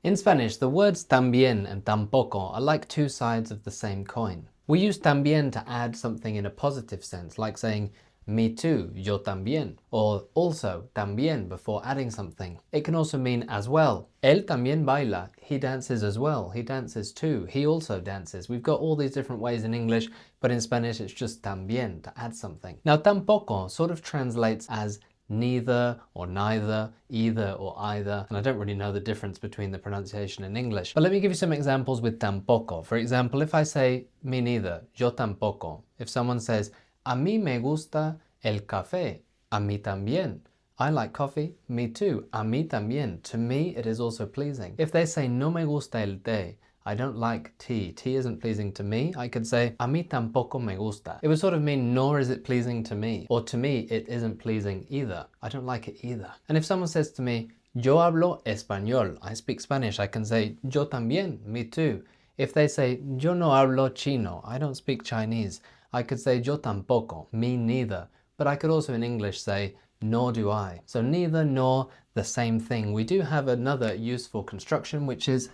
In Spanish, the words también and tampoco are like two sides of the same coin. We use también to add something in a positive sense, like saying me too, yo también, or also también before adding something. It can also mean as well. Él también baila, he dances as well, he dances too, he also dances. We've got all these different ways in English, but in Spanish it's just también to add something. Now tampoco sort of translates as neither or neither, either or either, and I don't really know the difference between the pronunciation in English. But let me give you some examples with tampoco. For example, if I say me neither, yo tampoco. If someone says a mí me gusta el café, a mí también. I like coffee, me too, a mí también. To me, it is also pleasing. If they say no me gusta el té, I don't like tea. Tea isn't pleasing to me. I could say, a mí tampoco me gusta. It would sort of mean, nor is it pleasing to me. Or to me, it isn't pleasing either. I don't like it either. And if someone says to me, yo hablo español, I speak Spanish, I can say, yo también, me too. If they say, yo no hablo chino, I don't speak Chinese, I could say, yo tampoco, me neither. But I could also in English say, nor do I. So neither nor, the same thing. We do have another useful construction, which is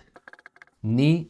ni,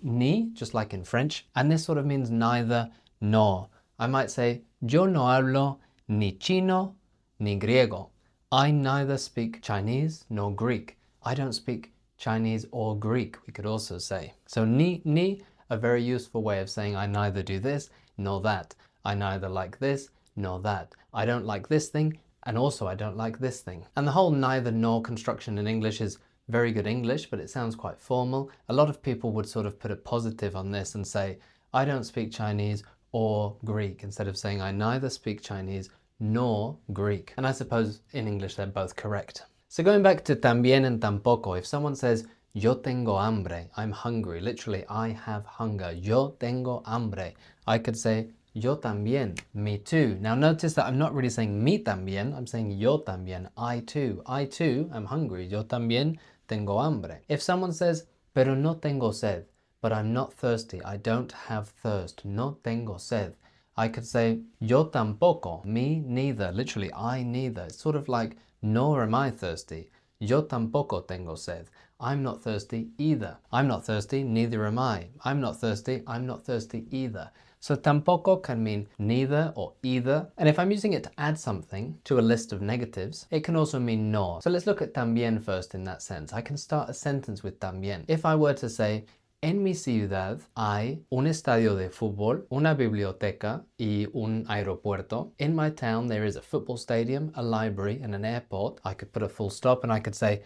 just like in French, and this sort of means neither nor. I might say, yo no hablo ni chino ni griego. I neither speak Chinese nor Greek. I don't speak Chinese or Greek, we could also say. So ni, a very useful way of saying I neither do this nor that. I neither like this nor that. I don't like this thing, and also I don't like this thing. And the whole neither nor construction in English is very good English, but it sounds quite formal. A lot of people would sort of put a positive on this and say, I don't speak Chinese or Greek, instead of saying I neither speak Chinese nor Greek. And I suppose in English they're both correct. So going back to también and tampoco, if someone says, yo tengo hambre, I'm hungry, literally I have hunger, yo tengo hambre, I could say, yo también, me too. Now notice that I'm not really saying me también, I'm saying yo también, I too am hungry, yo también tengo hambre. If someone says, pero no tengo sed, but I'm not thirsty, I don't have thirst, no tengo sed, I could say, yo tampoco, me neither, literally I neither. It's sort of like, nor am I thirsty, yo tampoco tengo sed. I'm not thirsty either. I'm not thirsty, neither am I. I'm not thirsty either. So tampoco can mean neither or either. And if I'm using it to add something to a list of negatives, it can also mean nor. So let's look at también first in that sense. I can start a sentence with también. If I were to say, en mi ciudad hay un estadio de fútbol, una biblioteca y un aeropuerto. In my town there is a football stadium, a library and an airport. I could put a full stop and I could say,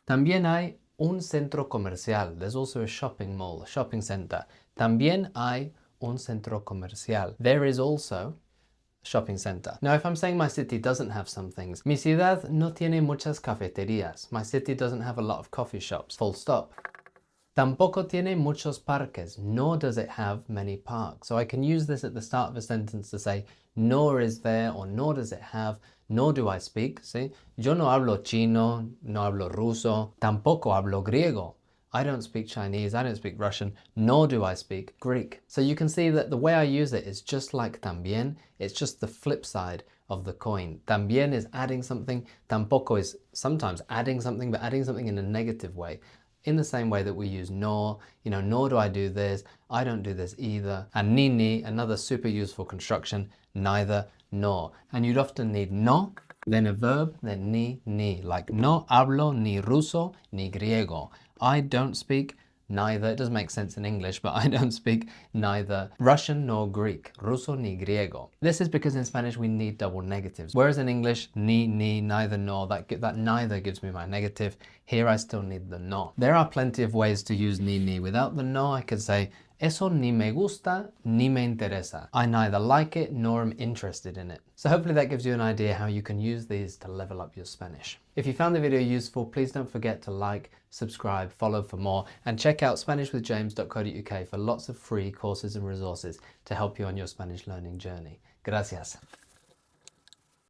también hay un centro comercial. There's also a shopping mall, a shopping center. También hay un centro comercial. There is also a shopping center. Now, if I'm saying my city doesn't have some things, mi ciudad no tiene muchas cafeterías. My city doesn't have a lot of coffee shops. Full stop. Tampoco tiene muchos parques, nor does it have many parks. So I can use this at the start of a sentence to say, nor is there, or nor does it have, nor do I speak. See, yo no hablo chino, no hablo ruso, tampoco hablo griego. I don't speak Chinese, I don't speak Russian, nor do I speak Greek. So you can see that the way I use it is just like también, it's just the flip side of the coin. También is adding something, tampoco is sometimes adding something, but adding something in a negative way. In the same way that we use nor, nor do I do this, I don't do this either. And ni, another super useful construction, neither nor. And you'd often need no, then a verb, then ni, like no hablo ni ruso ni griego. I don't speak neither, it doesn't make sense in English, but I don't speak neither Russian nor Greek, ruso ni griego. This is because in Spanish we need double negatives, whereas in English, ni, neither, nor, that neither gives me my negative. Here I still need the no. There are plenty of ways to use ni. Without the no, I could say, eso ni me gusta, ni me interesa. I neither like it nor am interested in it. So hopefully that gives you an idea how you can use these to level up your Spanish. If you found the video useful, please don't forget to like, subscribe, follow for more, and check out SpanishWithJames.co.uk for lots of free courses and resources to help you on your Spanish learning journey. Gracias.